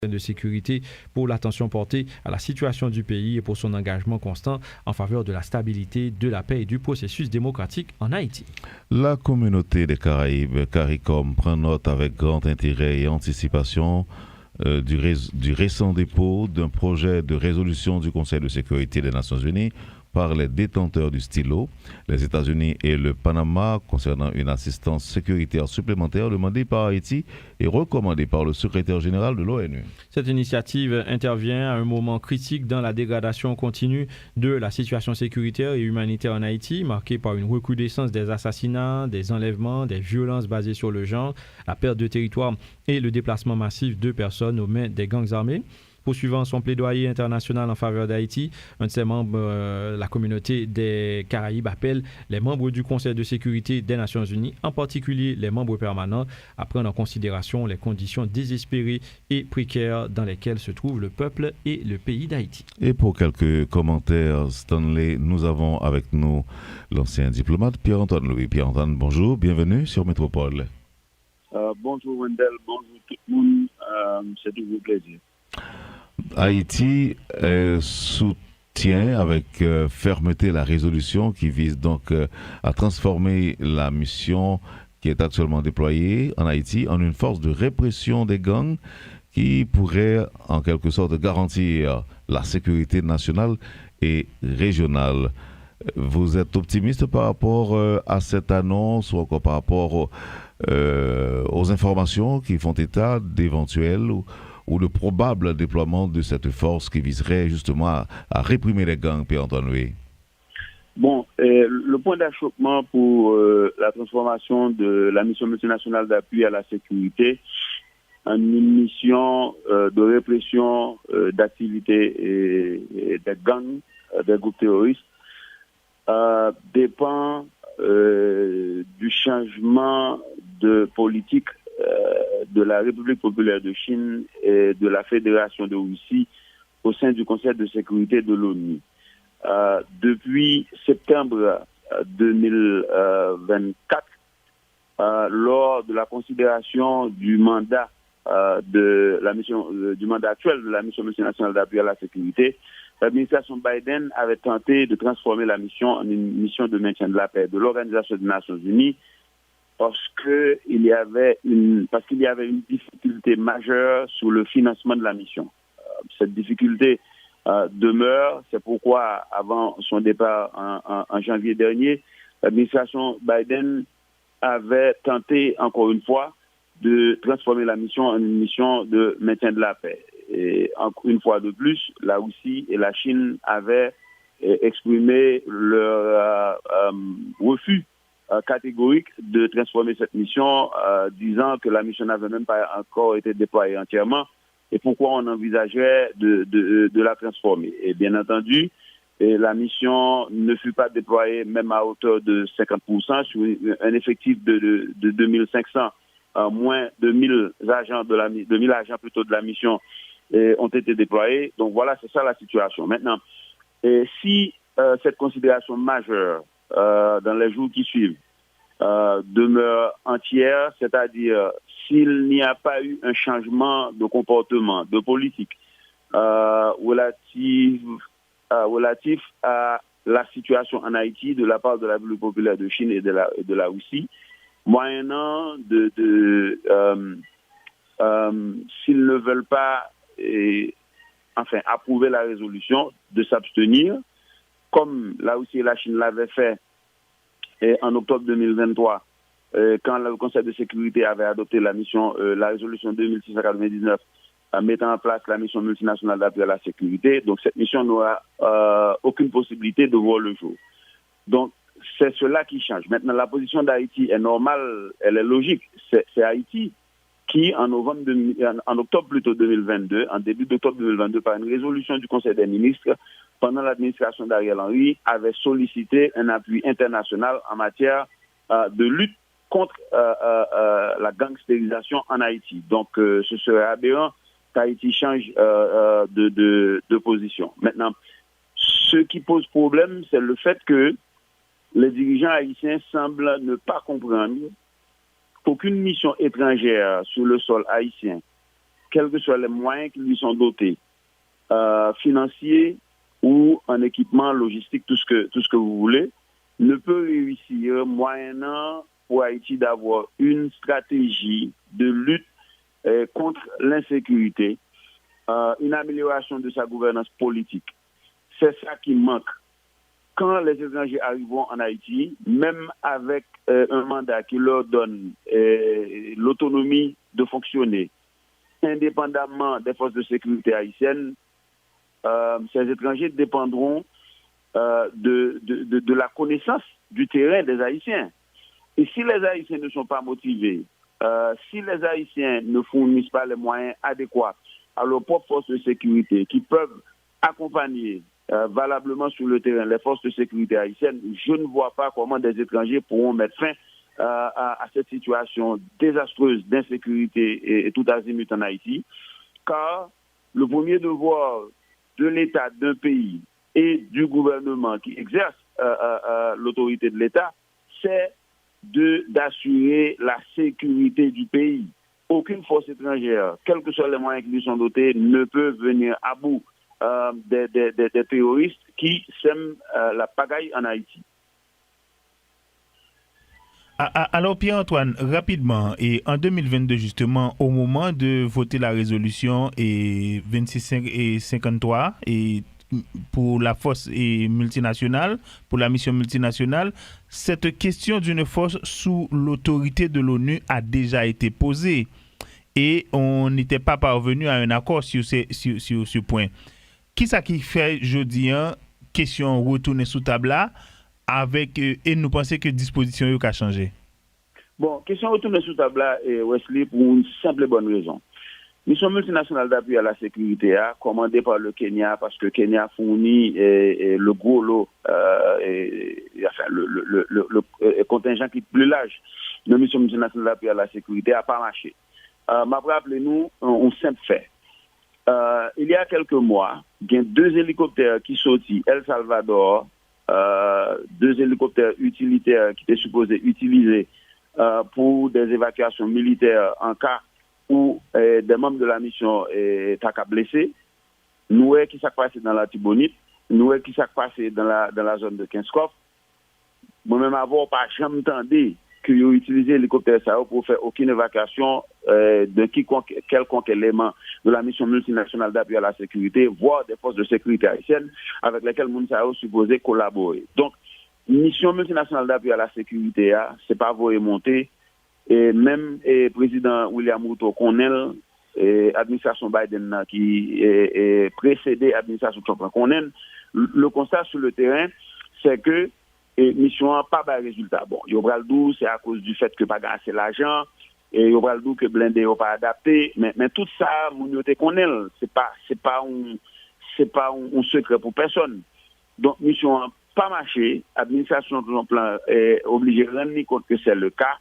de sécurité pour l'attention portée à la situation du pays et pour son engagement constant en faveur de la stabilité, de la paix et du processus démocratique en Haïti. La communauté des Caraïbes, CARICOM, prend note avec grand intérêt et anticipation du récent dépôt d'un projet de résolution du Conseil de sécurité des Nations Unies par les détenteurs du stylo, les États-Unis et le Panama, concernant une assistance sécuritaire supplémentaire demandée par Haïti et recommandée par le secrétaire général de l'ONU. Cette initiative intervient à un moment critique dans la dégradation continue de la situation sécuritaire et humanitaire en Haïti, marquée par une recrudescence des assassinats, des enlèvements, des violences basées sur le genre, la perte de territoire et le déplacement massif de personnes aux mains des gangs armés. Poursuivant son plaidoyer international en faveur d'Haïti, un de ses membres, la communauté des Caraïbes, appelle les membres du Conseil de sécurité des Nations Unies, en particulier les membres permanents, à prendre en considération les conditions désespérées et précaires dans lesquelles se trouve le peuple et le pays d'Haïti. Et pour quelques commentaires, Stanley, nous avons avec nous l'ancien diplomate Pierre-Antoine Louis. Pierre-Antoine, bonjour, bienvenue sur Métropole. Bonjour Wendell, bonjour tout le monde, c'est toujours un plaisir. Haïti soutient avec fermeté la résolution qui vise donc à transformer la mission qui est actuellement déployée en Haïti en une force de répression des gangs qui pourrait en quelque sorte garantir la sécurité nationale et régionale. Vous êtes optimiste par rapport à cette annonce ou encore par rapport aux informations qui font état d'éventuels ou le probable déploiement de cette force qui viserait justement à réprimer les gangs, Pierre-Antoine Louis? Bon, le point d'achoppement pour la transformation de la mission multinationale d'appui à la sécurité en une mission de répression d'activités et des gangs, des groupes terroristes, dépend du changement de politique de la République populaire de Chine et de la Fédération de Russie au sein du Conseil de sécurité de l'ONU. Depuis septembre 2024, lors de la considération du mandat de la mission, du mandat actuel de la mission multinationale d'appui à la sécurité, l'administration Biden avait tenté de transformer la mission en une mission de maintien de la paix de l'Organisation des Nations Unies parce qu'il y avait une difficulté majeure sur le financement de la mission. Cette difficulté demeure, c'est pourquoi avant son départ en janvier dernier, l'administration Biden avait tenté encore une fois de transformer la mission en une mission de maintien de la paix. Et une fois de plus, la Russie et la Chine avaient exprimé leur refus catégorique de transformer cette mission, disant que la mission n'avait même pas encore été déployée entièrement et pourquoi on envisageait de la transformer. Et bien entendu, la mission ne fut pas déployée même à hauteur de 50% sur un effectif de 2500, moins de 1000 agents de la mission ont été déployés. Donc voilà, c'est ça la situation. Maintenant, si cette considération majeure dans les jours qui suivent demeure entière, c'est-à-dire s'il n'y a pas eu un changement de comportement, de politique relatif à la situation en Haïti de la part de la République populaire de Chine et de la Russie, moyennant s'ils ne veulent pas approuver la résolution, de s'abstenir, comme la Russie et la Chine l'avaient fait en octobre 2023, quand le Conseil de sécurité avait adopté la résolution 2699 mettant en place la mission multinationale d'appui à la sécurité. Donc cette mission n'aura aucune possibilité de voir le jour. Donc c'est cela qui change. Maintenant, la position d'Haïti est normale, elle est logique. C'est Haïti qui, en octobre plutôt 2022, en début d'octobre 2022, par une résolution du Conseil des ministres, pendant l'administration d'Ariel Henry, avait sollicité un appui international en matière de lutte contre la gangstérisation en Haïti. Donc, ce serait aberrant qu'Haïti change de position. Maintenant, ce qui pose problème, c'est le fait que les dirigeants haïtiens semblent ne pas comprendre qu'aucune mission étrangère sur le sol haïtien quels que soient les moyens qui lui sont dotés, financiers ou en équipement logistique, tout ce que vous voulez, ne peut réussir moyennant pour Haïti d'avoir une stratégie de lutte contre l'insécurité, une amélioration de sa gouvernance politique. C'est ça qui manque. Quand les étrangers arriveront en Haïti, même avec un mandat qui leur donne l'autonomie de fonctionner, indépendamment des forces de sécurité haïtiennes, ces étrangers dépendront de la connaissance du terrain des Haïtiens. Et si les Haïtiens ne sont pas motivés, si les Haïtiens ne fournissent pas les moyens adéquats à leurs propres forces de sécurité qui peuvent accompagner valablement sur le terrain les forces de sécurité haïtiennes, je ne vois pas comment des étrangers pourront mettre fin à cette situation désastreuse d'insécurité et tout azimut en Haïti, car le premier devoir de l'État d'un pays et du gouvernement qui exerce l'autorité de l'État, c'est d'assurer la sécurité du pays. Aucune force étrangère, quels que soient les moyens qui lui sont dotés, ne peut venir à bout des terroristes qui sèment la pagaille en Haïti. Alors Pierre-Antoine, rapidement, et en 2022 justement, au moment de voter la résolution 26 et 53 et pour la force multinationale, pour la mission multinationale, cette question d'une force sous l'autorité de l'ONU a déjà été posée et on n'était pas parvenu à un accord sur ce point. Qui ça qui fait, je dis, question retourner sous table là avec et nous pensons que disposition a changé? Bon, question retourner sous table là, Wesley, pour une simple et bonne raison. Mission multinationale d'appui à la sécurité a commandée par le Kenya parce que Kenya fournit le gros lot, le contingent qui est plus large de mission multinationale d'appui à la sécurité n'a pas marché. M'a rappelé nous un simple fait. Il y a quelques mois, il y a 2 hélicoptères qui sortis El Salvador, 2 hélicoptères utilitaires qui étaient supposés utiliser pour des évacuations militaires en cas où des membres de la mission étaient blessés. Nous voyons qui s'est passé dans la Tibonite, nous voyons qui s'est passé dans la zone de Kinskov. Moi-même, avant, pas jamais entendu qu'ils ont utilisé l'hélicoptère pour faire aucune évacuation de quelconque élément de la mission multinationale d'appui à la sécurité, voire des forces de sécurité haïtiennes avec lesquelles Mounsao supposé collaborer. Donc, mission multinationale d'appui à la sécurité, c'est pas vous monter. Et même le président William Ruto connaît l'administration Biden qui est précédé l'administration Trump connaît. Le constat sur le terrain, c'est que mission n'a pas de résultat. Bon, Yobraldou, c'est à cause du fait que pas assez l'argent, et Yobraldou que blindé n'a pas adapté, mais tout ça, Mouniote connaît, c'est pas un secret pour personne. Donc, mission n'a pas marché, l'administration Trump est obligée de rendre compte que c'est le cas.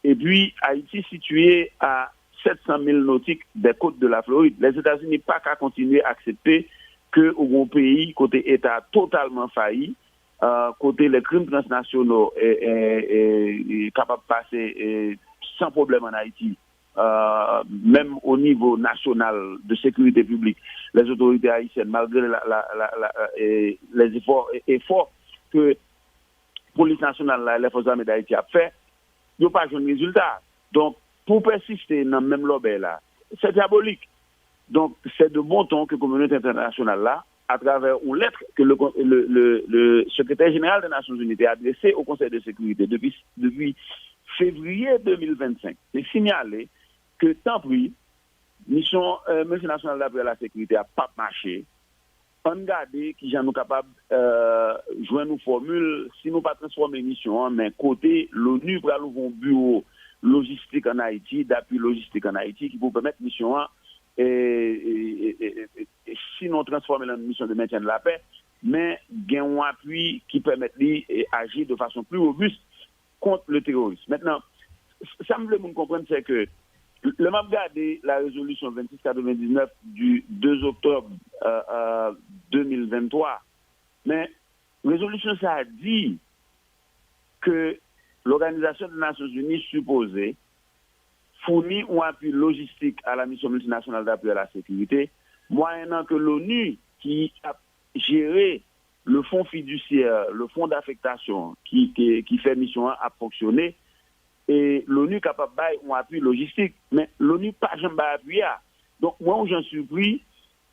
Et puis, Haïti situé à 700 000 nautiques des côtes de la Floride. Les États-Unis pas qu'à continuer à accepter que au pays, côté État totalement failli, côté les crimes transnationaux est capable de passer sans problème en Haïti, même au niveau national de sécurité publique, les autorités haïtiennes, malgré les efforts que la police nationale et les forces armées d'Haïti a fait, il n'y a pas de résultat. Donc, pour persister dans le même lobby là, c'est diabolique. Donc, c'est de bon ton que la communauté internationale là, à travers une lettre que le secrétaire général des Nations Unies a adressée au Conseil de sécurité depuis février 2025, c'est signalé que tant pis, mission multinationale d'appui à la sécurité n'a pas marché. On regarde qui sont nous capables de jouer nos formules, si nous pas transformer mission, mais côté l'ONU pour avoir un bureau logistique en Haïti, d'appui logistique en Haïti, qui peut permettre mission sinon transformer la mission de maintien de la paix, mais gagner un appui qui permet d'agir de façon plus robuste contre le terrorisme. Maintenant, ça me veut comprendre, c'est que le m'a regardé la résolution 2699 du 2 octobre 2023, mais résolution ça a dit que l'Organisation des Nations Unies supposée fournit un appui logistique à la mission multinationale d'appui à la sécurité, moyennant que l'ONU, qui a géré le fonds fiduciaire, le fonds d'affectation qui fait mission à fonctionner, et l'ONU est capable de un appui logistique, mais l'ONU n'a pas jamais appuyé. Donc, moi, j'en suis surpris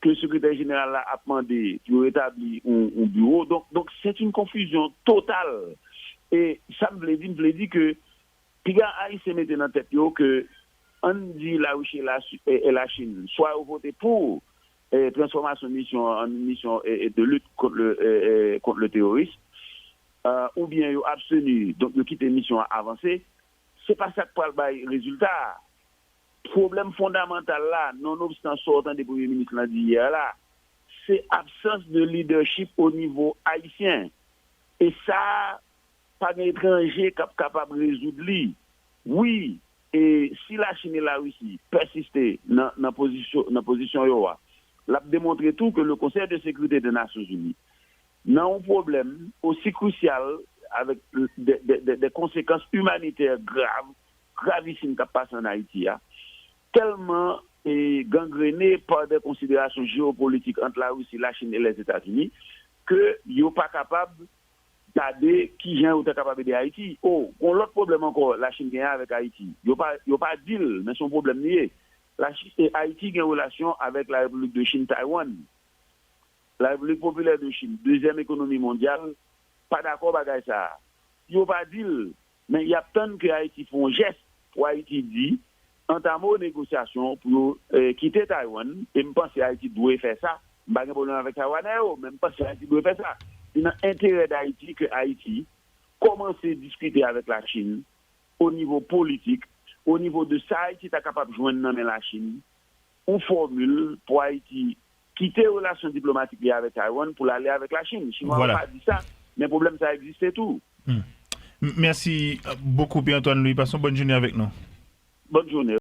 que le secrétaire général a demandé pour établir un bureau. Donc, c'est une confusion totale. Et ça me dit que, puis, Haïti mettait dans la tête que, on dit la Russie et la Chine, soit voter pour transformation de mission en mission de lutte contre le terrorisme, ou bien ils ont abstenu, donc ils quittent mission avancée. C'est pas ça qui parle de résultat. Problème fondamental là, nonobstant sortant des premiers ministres d'hier là, c'est absence de leadership au niveau haïtien. Et ça, pas d'étranger capable de résoudre lui. Oui, et si la Chine et la Russie persistaient dans la position Yoa, l'a démontré tout que le Conseil de sécurité des Nations Unies n'a un problème aussi crucial avec des conséquences humanitaires gravissimes qui passent en Haïti, tellement gangréné par des considérations géopolitiques entre la Russie, la Chine et les États-Unis, que ils sont pas capables d'aider qui vient ou capable d'aider Haïti. Oh, on l'autre problème encore, la Chine gagne avec Haïti. Ils pas deal, mais son problème lié. La Chine et Haïti ont une relation avec la République de Chine, Taïwan. La République populaire de Chine, deuxième économie mondiale, pas d'accord avec ça. Ils n'ont pas dit, mais il y a tant que Haïti font un geste pour Haïti dit, entamer aux négociations pour quitter Taïwan, et je pense que Haïti doit faire ça. Je n'ai pas de problème avec Taïwan, mais je pense que Haïti doit faire ça. C'est dans l'intérêt d'Haïti que Haïti commence à discuter avec la Chine au niveau politique, au niveau de ça, Haïti est capable de joindre la Chine, une formule pour Haïti quitter les relations diplomatiques avec Taïwan pour aller avec la Chine. Je ne pas dit ça, mais le problème, ça existe tout. Merci beaucoup, Pierre-Antoine Louis. Passons bonne journée avec nous. Bonne journée.